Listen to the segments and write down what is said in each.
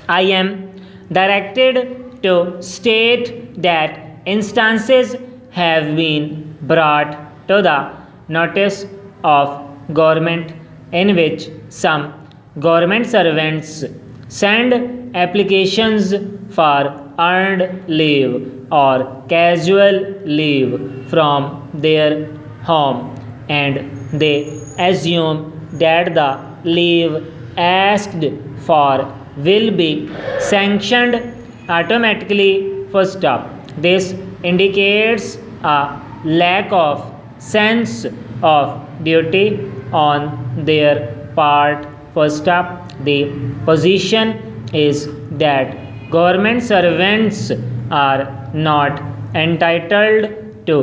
I am directed to state that instances have been brought to the notice of government in which some government servants send applications for earned leave or casual leave from their home, and they assume that the leave asked for will be sanctioned automatically. First up, this indicates a lack of sense of duty on their part. First up, the position is that government servants are not entitled to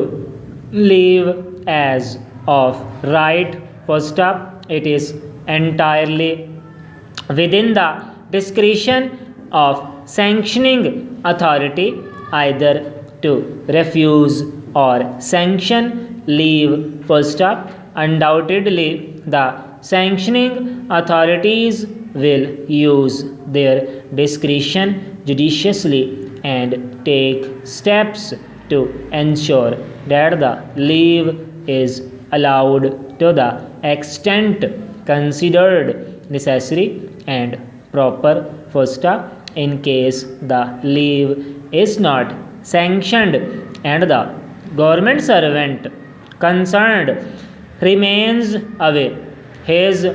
leave as of right. First up, it is entirely within the discretion of sanctioning authority either to refuse or sanction leave. First up, undoubtedly the sanctioning authorities will use their discretion judiciously and take steps to ensure that the leave is allowed to the extent considered necessary and proper. First up, in case the leave is not sanctioned and the government servant concerned remains away, his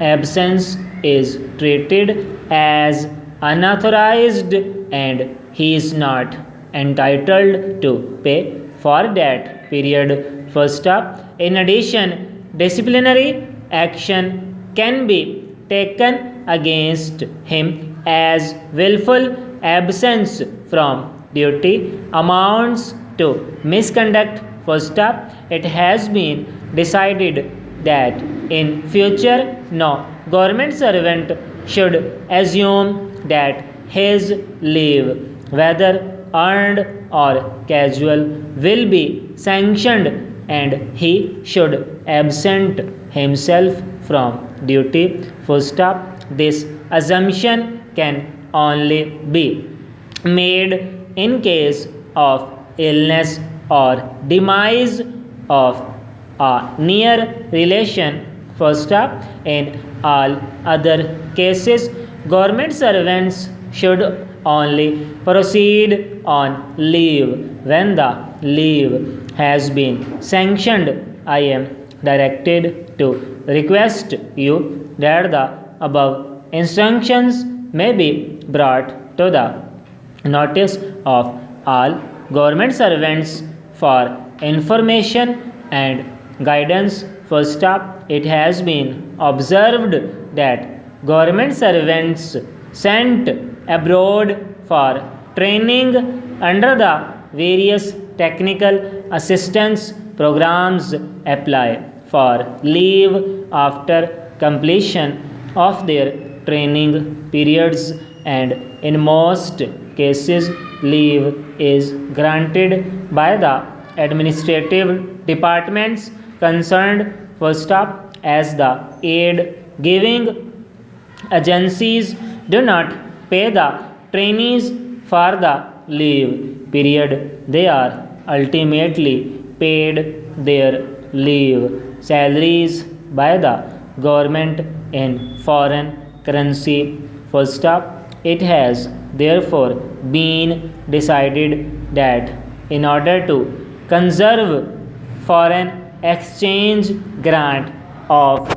absence is treated as unauthorized and he is not entitled to pay for that period. First up, in addition, disciplinary action can be taken against him as willful absence from duty amounts to misconduct. First up, it has been decided that in future no government servant should assume that his leave, whether earned or casual, will be sanctioned and he should absent himself from duty. First up, this assumption can only be made in case of illness or demise of a near relation. First up, in all other cases, government servants should only proceed on leave when the leave has been sanctioned. I am directed to request you that the above instructions may be brought to the notice of all government servants for information and guidance. First up, it has been observed that government servants sent abroad for training under the various technical assistance programs apply for leave after completion of their training periods, and in most cases leave is granted by the administrative departments concerned. First up, as the aid giving agencies do not pay the trainees for the leave period, they are ultimately paid their leave salaries by the government in foreign currency. First up, it has therefore been decided that in order to conserve foreign exchange grant of